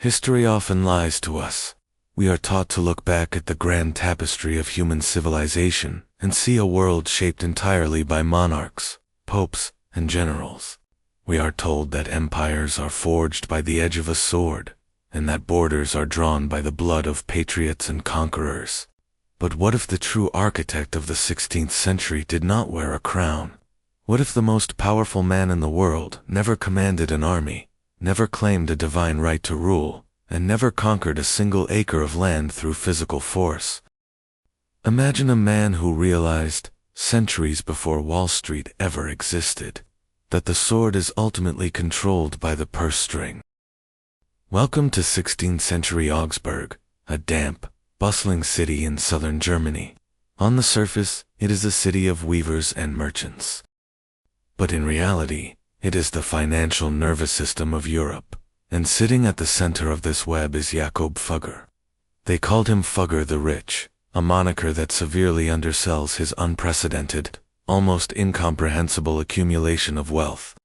History often lies to us. We are taught to look back at the grand tapestry of human civilization and see a world shaped entirely by monarchs, popes, and generals. We are told that empires are forged by the edge of a sword, and that borders are drawn by the blood of patriots and conquerors. But what if the true architect of the 16th century did not wear a crown? What if the most powerful man in the world never commanded an army, never claimed a divine right to rule, and never conquered a single acre of land through physical force? Imagine a man who realized, centuries before Wall Street ever existed, that the sword is ultimately controlled by the purse string. Welcome to 16th century Augsburg, a damp, bustling city in southern Germany. On the surface, it is a city of weavers and merchants. But in reality, it is the financial nervous system of Europe, and sitting at the center of this web is Jakob Fugger. They called him Fugger the Rich, a moniker that severely undersells his unprecedented, almost incomprehensible accumulation of wealth.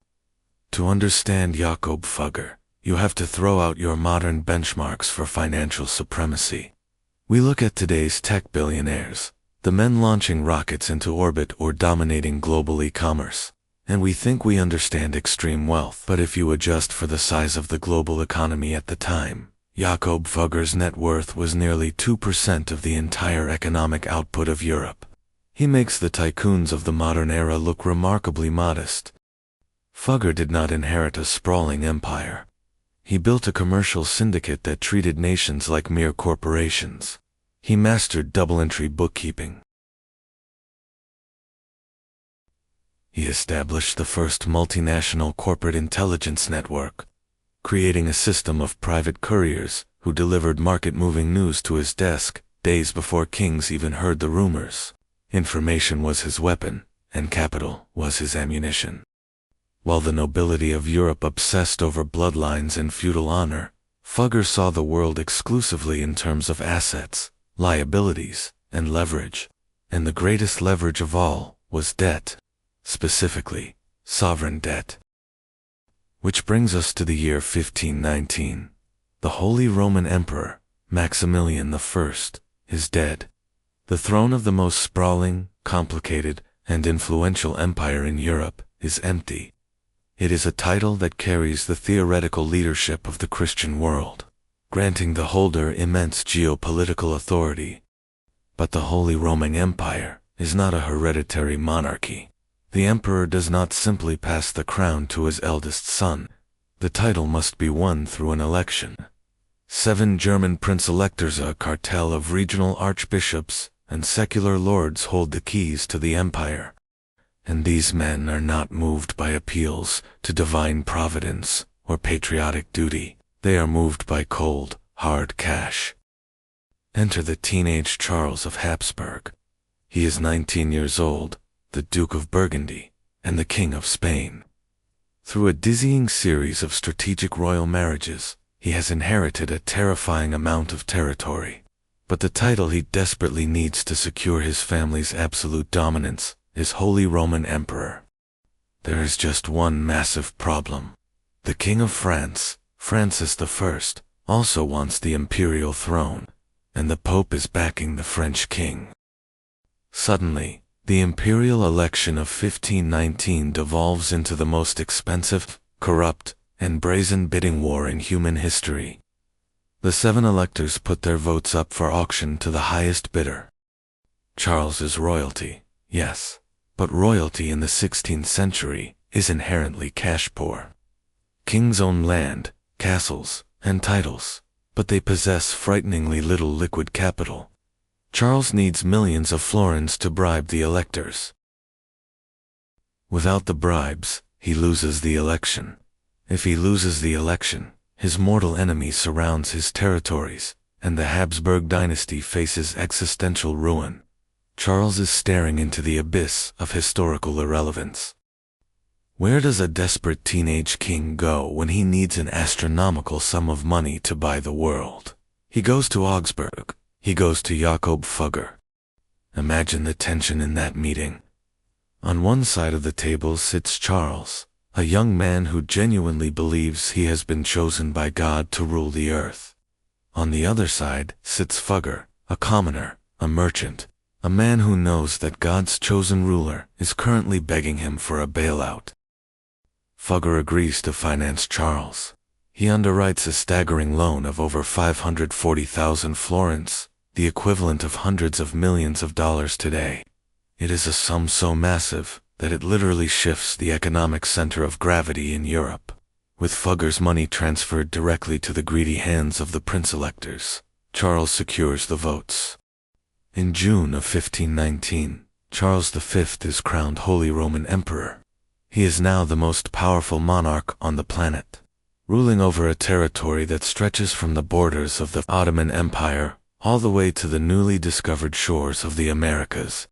To understand Jakob Fugger, you have to throw out your modern benchmarks for financial supremacy. We look at today's tech billionaires, the men launching rockets into orbit or dominating global e-commerce, and we think we understand extreme wealth. But if you adjust for the size of the global economy at the time, Jakob Fugger's net worth was nearly 2% of the entire economic output of Europe. He makes the tycoons of the modern era look remarkably modest. Fugger did not inherit a sprawling empire. He built a commercial syndicate that treated nations like mere corporations. He mastered double-entry bookkeeping. He established the first multinational corporate intelligence network, creating a system of private couriers who delivered market-moving news to his desk days before kings even heard the rumors. Information was his weapon, and capital was his ammunition. While the nobility of Europe obsessed over bloodlines and feudal honor, Fugger saw the world exclusively in terms of assets, liabilities, and leverage. And the greatest leverage of all was debt. Specifically, sovereign debt. Which brings us to the year 1519. The Holy Roman Emperor, Maximilian I, is dead. The throne of the most sprawling, complicated, and influential empire in Europe is empty. It is a title that carries the theoretical leadership of the Christian world, granting the holder immense geopolitical authority. But the Holy Roman Empire is not a hereditary monarchy. The emperor does not simply pass the crown to his eldest son. The title must be won through an election. 7 German prince-electors, a cartel of regional archbishops and secular lords, hold the keys to the empire. And these men are not moved by appeals to divine providence or patriotic duty. They are moved by cold, hard cash. Enter the teenage Charles of Habsburg. He is 19 years old, the Duke of Burgundy, and the King of Spain. Through a dizzying series of strategic royal marriages, he has inherited a terrifying amount of territory. But the title he desperately needs to secure his family's absolute dominance is Holy Roman Emperor. There is just one massive problem. The King of France, Francis I, also wants the imperial throne, and the Pope is backing the French king. Suddenly, the imperial election of 1519 devolves into the most expensive, corrupt, and brazen bidding war in human history. The 7 electors put their votes up for auction to the highest bidder. Charles is royalty, yes, but royalty in the 16th century is inherently cash-poor. Kings own land, castles, and titles, but they possess frighteningly little liquid capital. Charles needs millions of florins to bribe the electors. Without the bribes, he loses the election. If he loses the election, his mortal enemy surrounds his territories, and the Habsburg dynasty faces existential ruin. Charles is staring into the abyss of historical irrelevance. Where does a desperate teenage king go when he needs an astronomical sum of money to buy the world? He goes to Augsburg. He goes to Jakob Fugger. Imagine the tension in that meeting. On one side of the table sits Charles, a young man who genuinely believes he has been chosen by God to rule the earth. On the other side sits Fugger, a commoner, a merchant, a man who knows that God's chosen ruler is currently begging him for a bailout. Fugger agrees to finance Charles. He underwrites a staggering loan of over 540,000 florins, the equivalent of hundreds of millions of dollars today. It is a sum so massive that it literally shifts the economic center of gravity in Europe. With Fugger's money transferred directly to the greedy hands of the prince-electors, Charles secures the votes. In June of 1519, Charles V is crowned Holy Roman Emperor. He is now the most powerful monarch on the planet, ruling over a territory that stretches from the borders of the Ottoman Empire all the way to the newly discovered shores of the Americas.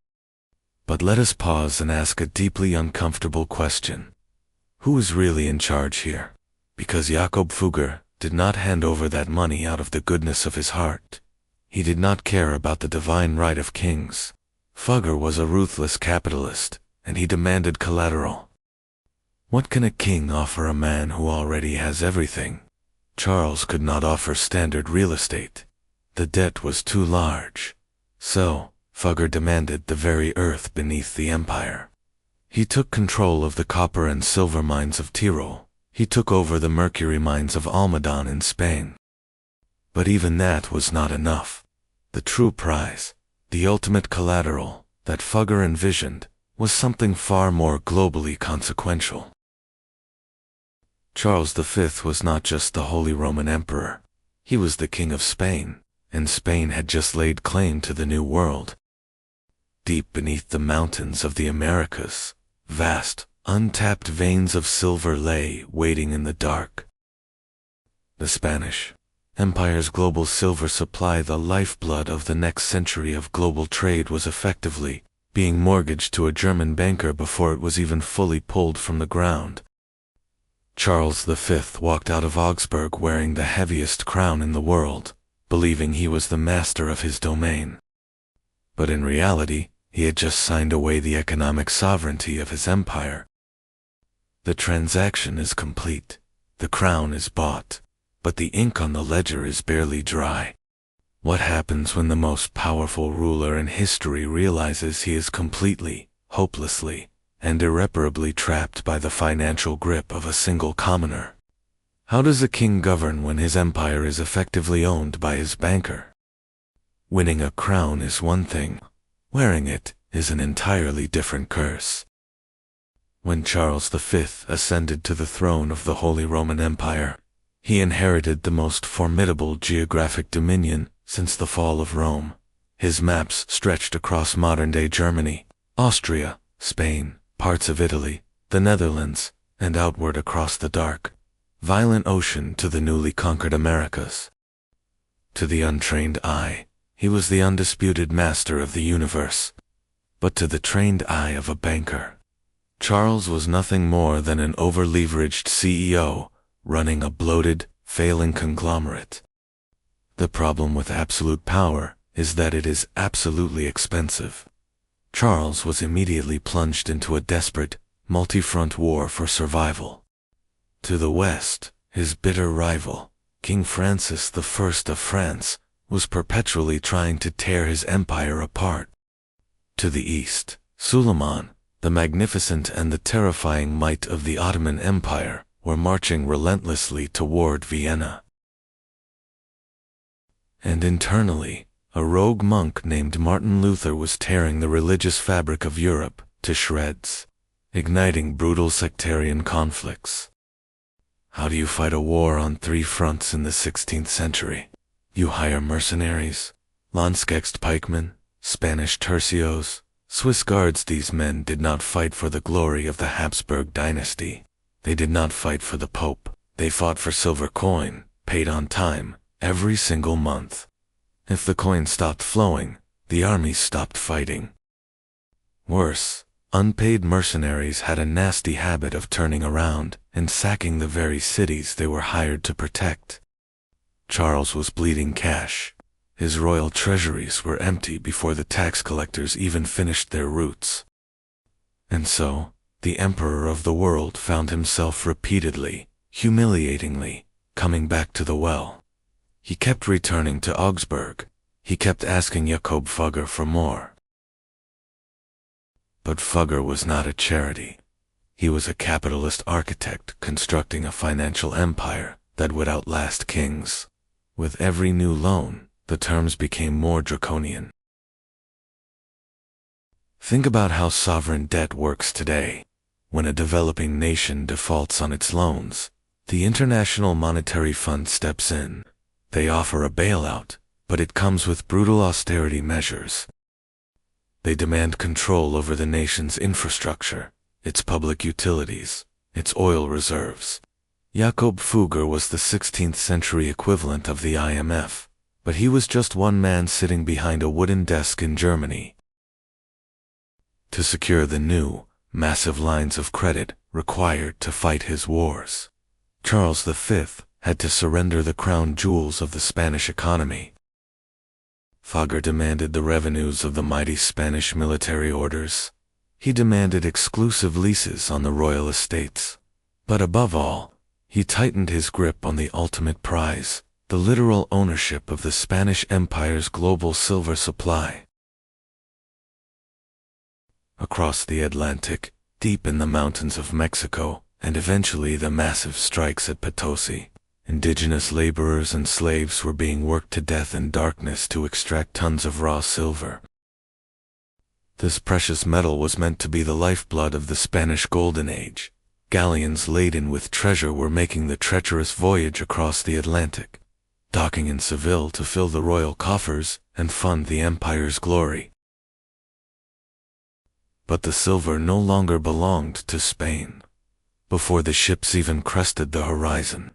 But let us pause and ask a deeply uncomfortable question. Who is really in charge here? Because Jakob Fugger did not hand over that money out of the goodness of his heart. He did not care about the divine right of kings. Fugger was a ruthless capitalist, and he demanded collateral. What can a king offer a man who already has everything? Charles could not offer standard real estate. The debt was too large. So, Fugger demanded the very earth beneath the empire. He took control of the copper and silver mines of Tyrol. He took over the mercury mines of Almadén in Spain. But even that was not enough. The true prize, the ultimate collateral, that Fugger envisioned, was something far more globally consequential. Charles V was not just the Holy Roman Emperor. He was the King of Spain, and Spain had just laid claim to the New World. Deep beneath the mountains of the Americas, vast, untapped veins of silver lay waiting in the dark. The Spanish Empire's global silver supply, the lifeblood of the next century of global trade, was effectively being mortgaged to a German banker before it was even fully pulled from the ground. Charles V walked out of Augsburg wearing the heaviest crown in the world, believing he was the master of his domain. But in reality, he had just signed away the economic sovereignty of his empire. The transaction is complete, the crown is bought, but the ink on the ledger is barely dry. What happens when the most powerful ruler in history realizes he is completely, hopelessly, and irreparably trapped by the financial grip of a single commoner? How does a king govern when his empire is effectively owned by his banker? Winning a crown is one thing. Wearing it is an entirely different curse. When Charles V ascended to the throne of the Holy Roman Empire, he inherited the most formidable geographic dominion since the fall of Rome. His maps stretched across modern-day Germany, Austria, Spain, parts of Italy, the Netherlands, and outward across the dark, violent ocean to the newly conquered Americas. To the untrained eye, he was the undisputed master of the universe. But to the trained eye of a banker, Charles was nothing more than an over-leveraged CEO running a bloated, failing conglomerate. The problem with absolute power is that it is absolutely expensive. Charles was immediately plunged into a desperate, multi-front war for survival. To the west, his bitter rival, King Francis I of France, was perpetually trying to tear his empire apart. To the east, Suleiman, the magnificent and the terrifying might of the Ottoman Empire, were marching relentlessly toward Vienna. And internally, a rogue monk named Martin Luther was tearing the religious fabric of Europe to shreds, igniting brutal sectarian conflicts. How do you fight a war on 3 fronts in the 16th century? You hire mercenaries, Landsknecht pikemen, Spanish tercios, Swiss guards. These men did not fight for the glory of the Habsburg dynasty. They did not fight for the Pope. They fought for silver coin, paid on time, every single month. If the coin stopped flowing, the armies stopped fighting. Worse, unpaid mercenaries had a nasty habit of turning around and sacking the very cities they were hired to protect. Charles was bleeding cash. His royal treasuries were empty before the tax collectors even finished their routes. And so, the emperor of the world found himself repeatedly, humiliatingly, coming back to the well. He kept returning to Augsburg. He kept asking Jakob Fugger for more. But Fugger was not a charity. He was a capitalist architect constructing a financial empire that would outlast kings. With every new loan, the terms became more draconian. Think about how sovereign debt works today. When a developing nation defaults on its loans, the International Monetary Fund steps in. They offer a bailout, but it comes with brutal austerity measures. They demand control over the nation's infrastructure, its public utilities, its oil reserves. Jakob Fugger was the 16th century equivalent of the IMF, but he was just one man sitting behind a wooden desk in Germany. To secure the new, massive lines of credit required to fight his wars, Charles V had to surrender the crown jewels of the Spanish economy. Fugger demanded the revenues of the mighty Spanish military orders. He demanded exclusive leases on the royal estates. But above all, he tightened his grip on the ultimate prize, the literal ownership of the Spanish Empire's global silver supply. Across the Atlantic, deep in the mountains of Mexico, and eventually the massive strikes at Potosi, indigenous laborers and slaves were being worked to death in darkness to extract tons of raw silver. This precious metal was meant to be the lifeblood of the Spanish Golden Age. Galleons laden with treasure were making the treacherous voyage across the Atlantic, docking in Seville to fill the royal coffers and fund the empire's glory. But the silver no longer belonged to Spain. Before the ships even crested the horizon,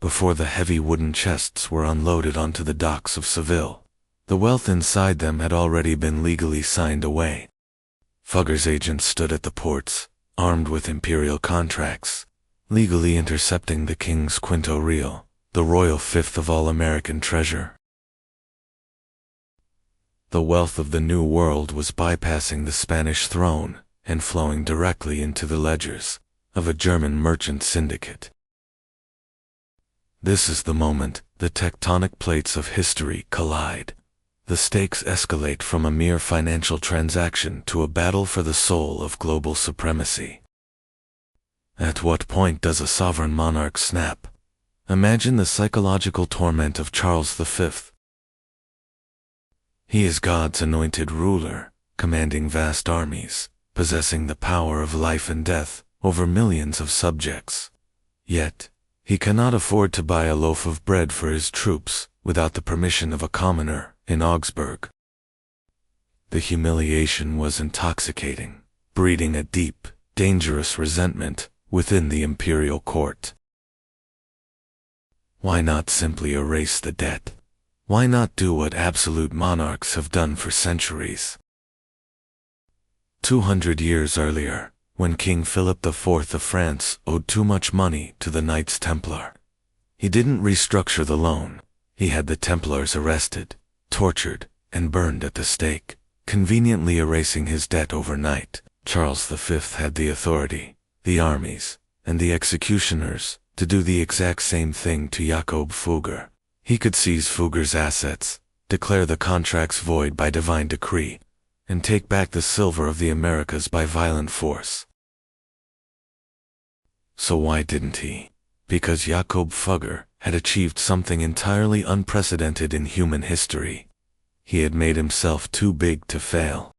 before the heavy wooden chests were unloaded onto the docks of Seville, the wealth inside them had already been legally signed away. Fugger's agents stood at the ports, armed with imperial contracts, legally intercepting the king's quinto real, the royal fifth of all American treasure. The wealth of the New World was bypassing the Spanish throne and flowing directly into the ledgers of a German merchant syndicate. This is the moment the tectonic plates of history collide. The stakes escalate from a mere financial transaction to a battle for the soul of global supremacy. At what point does a sovereign monarch snap? Imagine the psychological torment of Charles V. He is God's anointed ruler, commanding vast armies, possessing the power of life and death over millions of subjects. Yet, he cannot afford to buy a loaf of bread for his troops without the permission of a commoner in Augsburg. The humiliation was intoxicating, breeding a deep, dangerous resentment within the imperial court. Why not simply erase the debt? Why not do what absolute monarchs have done for centuries? 200 years earlier, when King Philip IV of France owed too much money to the Knights Templar, he didn't restructure the loan. He had the Templars arrested, tortured, and burned at the stake, conveniently erasing his debt overnight. Charles V had the authority, the armies, and the executioners to do the exact same thing to Jakob Fugger. He could seize Fugger's assets, declare the contracts void by divine decree, and take back the silver of the Americas by violent force. So why didn't he? Because Jakob Fugger had achieved something entirely unprecedented in human history. He had made himself too big to fail.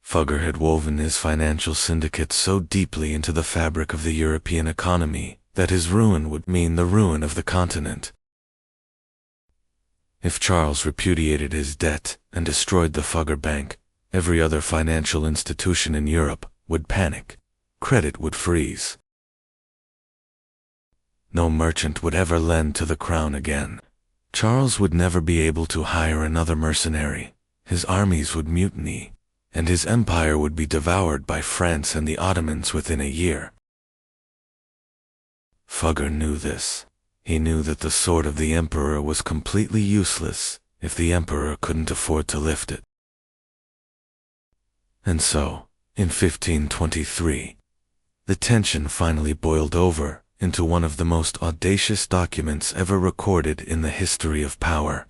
Fugger had woven his financial syndicate so deeply into the fabric of the European economy that his ruin would mean the ruin of the continent. If Charles repudiated his debt and destroyed the Fugger Bank, every other financial institution in Europe would panic. Credit would freeze. No merchant would ever lend to the crown again. Charles would never be able to hire another mercenary. His armies would mutiny, and his empire would be devoured by France and the Ottomans within a year. Fugger knew this. He knew that the sword of the emperor was completely useless if the emperor couldn't afford to lift it. And so, In 1523, the tension finally boiled over into one of the most audacious documents ever recorded in the history of power.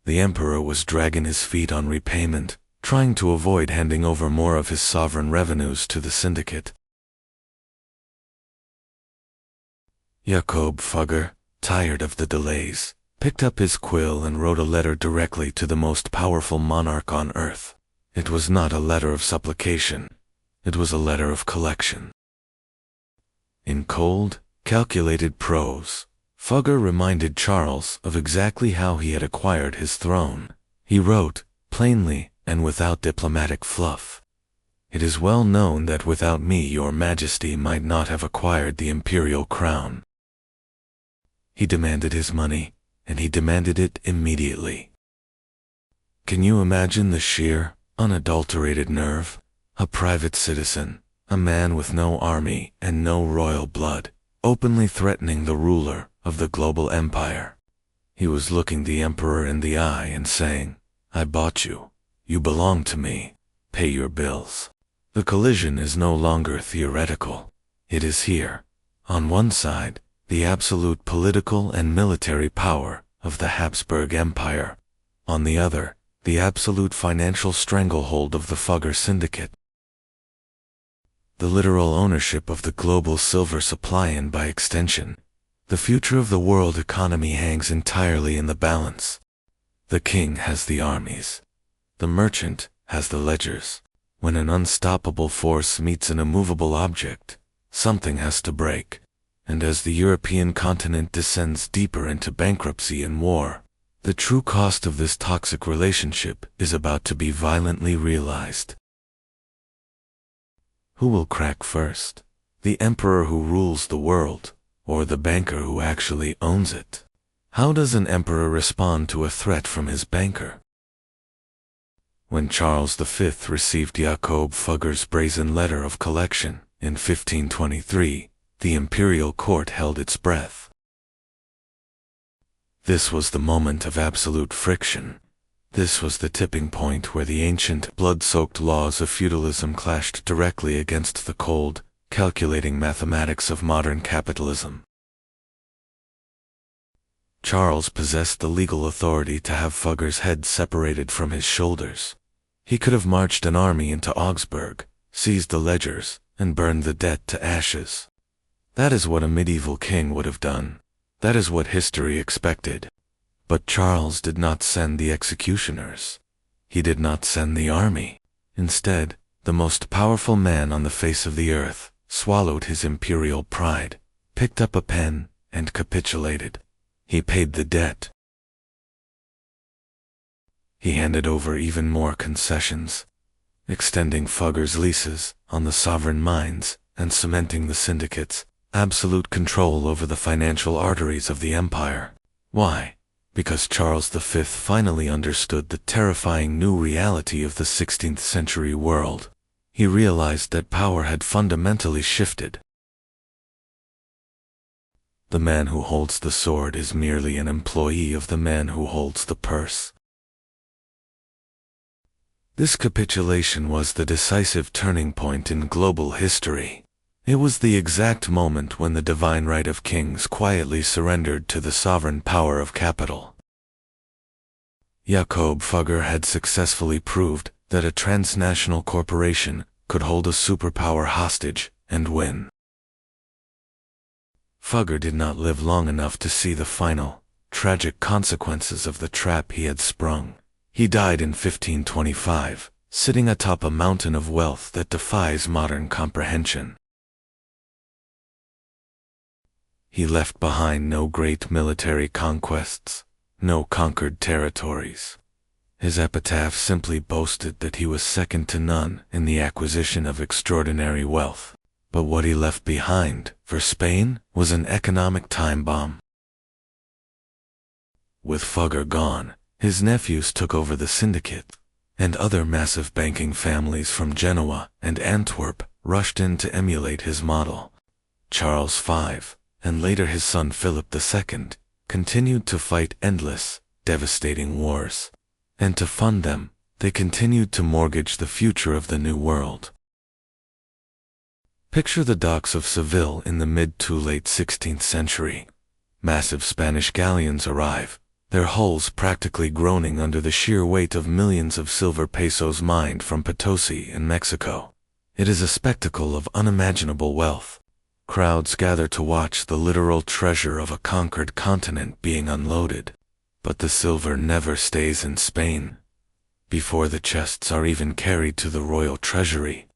The emperor was dragging his feet on repayment, trying to avoid handing over more of his sovereign revenues to the syndicate. Jakob Fugger, tired of the delays, picked up his quill and wrote a letter directly to the most powerful monarch on earth. It was not a letter of supplication. It was a letter of collection. In cold, calculated prose, Fugger reminded Charles of exactly how he had acquired his throne. He wrote, plainly and without diplomatic fluff, "It is well known that without me your majesty might not have acquired the imperial crown." He demanded his money, and he demanded it immediately. Can you imagine the sheer, unadulterated nerve? A private citizen, a man with no army and no royal blood, openly threatening the ruler of the global empire. He was looking the emperor in the eye and saying, "I bought you. You belong to me. Pay your bills." The collision is no longer theoretical. It is here. On one side, the absolute political and military power of the Habsburg Empire. On the other, the absolute financial stranglehold of the Fugger Syndicate. The literal ownership of the global silver supply and, by extension, the future of the world economy hangs entirely in the balance. The king has the armies. The merchant has the ledgers. When an unstoppable force meets an immovable object, something has to break. And as the European continent descends deeper into bankruptcy and war, the true cost of this toxic relationship is about to be violently realized. Who will crack first? The emperor who rules the world, or the banker who actually owns it? How does an emperor respond to a threat from his banker? When Charles V received Jakob Fugger's brazen letter of collection in 1523, the imperial court held its breath. This was the moment of absolute friction. This was the tipping point where the ancient, blood-soaked laws of feudalism clashed directly against the cold, calculating mathematics of modern capitalism. Charles possessed the legal authority to have Fugger's head separated from his shoulders. He could have marched an army into Augsburg, seized the ledgers, and burned the debt to ashes. That is what a medieval king would have done. That is what history expected. But Charles did not send the executioners. He did not send the army. Instead, the most powerful man on the face of the earth swallowed his imperial pride, picked up a pen, and capitulated. He paid the debt. He handed over even more concessions, extending Fugger's leases on the sovereign mines and cementing the syndicate's absolute control over the financial arteries of the empire. Why? Because Charles V finally understood the terrifying new reality of the 16th century world. He realized that power had fundamentally shifted. The man who holds the sword is merely an employee of the man who holds the purse. This capitulation was the decisive turning point in global history. It was the exact moment when the divine right of kings quietly surrendered to the sovereign power of capital. Jakob Fugger had successfully proved that a transnational corporation could hold a superpower hostage and win. Fugger did not live long enough to see the final, tragic consequences of the trap he had sprung. He died in 1525, sitting atop a mountain of wealth that defies modern comprehension. He left behind no great military conquests, no conquered territories. His epitaph simply boasted that he was second to none in the acquisition of extraordinary wealth. But what he left behind, for Spain, was an economic time bomb. With Fugger gone, his nephews took over the syndicate, and other massive banking families from Genoa and Antwerp rushed in to emulate his model. Charles V, and later his son Philip II, continued to fight endless, devastating wars. And to fund them, they continued to mortgage the future of the New World. Picture the docks of Seville in the mid to late 16th century. Massive Spanish galleons arrive, their hulls practically groaning under the sheer weight of millions of silver pesos mined from Potosi and Mexico. It is a spectacle of unimaginable wealth. Crowds gather to watch the literal treasure of a conquered continent being unloaded. But the silver never stays in Spain. Before the chests are even carried to the royal treasury,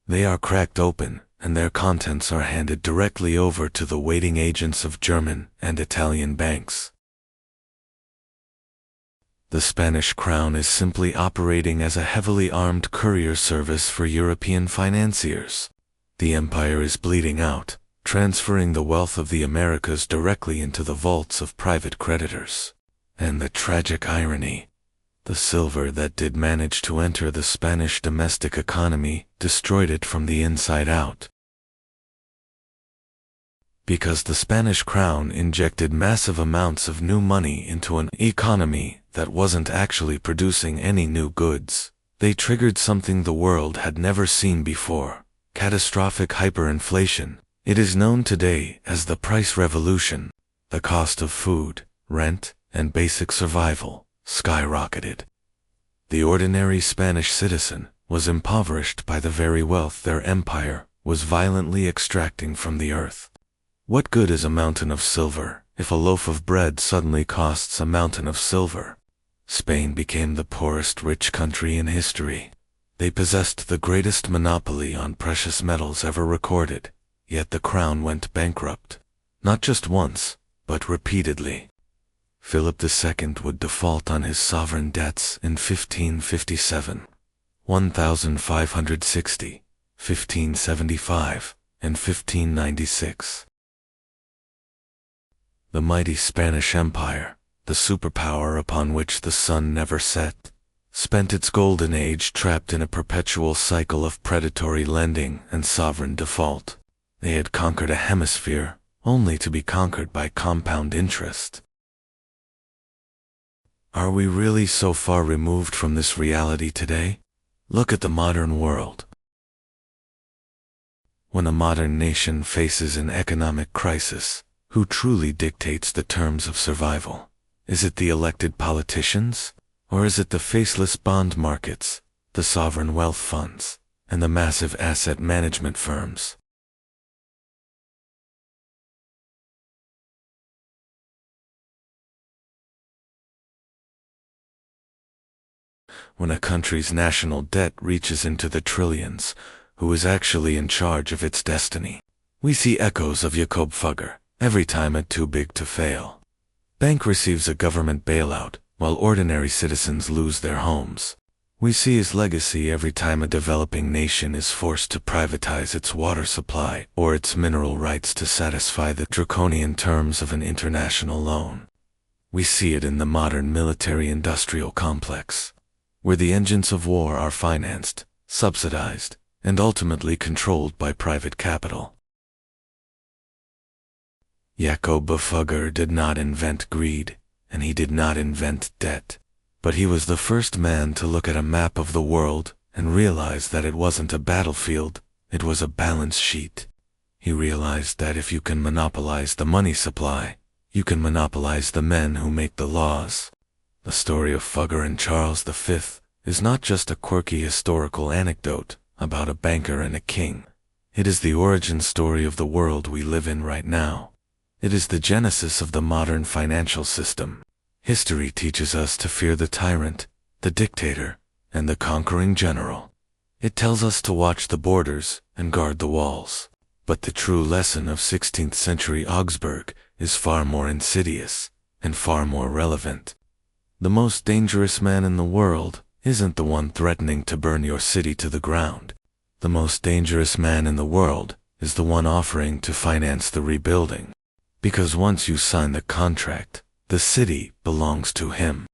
they are cracked open, and their contents are handed directly over to the waiting agents of German and Italian banks. The Spanish crown is simply operating as a heavily armed courier service for European financiers. The empire is bleeding out, transferring the wealth of the Americas directly into the vaults of private creditors. And the tragic irony, the silver that did manage to enter the Spanish domestic economy destroyed it from the inside out. Because the Spanish crown injected massive amounts of new money into an economy that wasn't actually producing any new goods, they triggered something the world had never seen before: catastrophic hyperinflation. It is known today as the price revolution. The cost of food, rent, and basic survival skyrocketed. The ordinary Spanish citizen was impoverished by the very wealth their empire was violently extracting from the earth. What good is a mountain of silver if a loaf of bread suddenly costs a mountain of silver? Spain became the poorest rich country in history. They possessed the greatest monopoly on precious metals ever recorded, yet the crown went bankrupt. Not just once, but repeatedly. Philip II would default on his sovereign debts in 1557, 1560, 1575, and 1596. The mighty Spanish Empire, the superpower upon which the sun never set, spent its golden age trapped in a perpetual cycle of predatory lending and sovereign default. They had conquered a hemisphere, only to be conquered by compound interest. Are we really so far removed from this reality today? Look at the modern world. When a modern nation faces an economic crisis, who truly dictates the terms of survival? Is it the elected politicians? Or is it the faceless bond markets, the sovereign wealth funds, and the massive asset management firms? When a country's national debt reaches into the trillions, who is actually in charge of its destiny? We see echoes of Jakob Fugger every time a too big to fail bank receives a government bailout, while ordinary citizens lose their homes. We see his legacy every time a developing nation is forced to privatize its water supply or its mineral rights to satisfy the draconian terms of an international loan. We see it in the modern military-industrial complex, where the engines of war are financed, subsidized, and ultimately controlled by private capital. Jakob Fugger did not invent greed, and he did not invent debt, but he was the first man to look at a map of the world and realize that it wasn't a battlefield, it was a balance sheet. He realized that if you can monopolize the money supply, you can monopolize the men who make the laws. The story of Fugger and Charles V is not just a quirky historical anecdote about a banker and a king. It is the origin story of the world we live in right now. It is the genesis of the modern financial system. History teaches us to fear the tyrant, the dictator, and the conquering general. It tells us to watch the borders and guard the walls. But the true lesson of 16th century Augsburg is far more insidious and far more relevant. The most dangerous man in the world isn't the one threatening to burn your city to the ground. The most dangerous man in the world is the one offering to finance the rebuilding. Because once you sign the contract, the city belongs to him.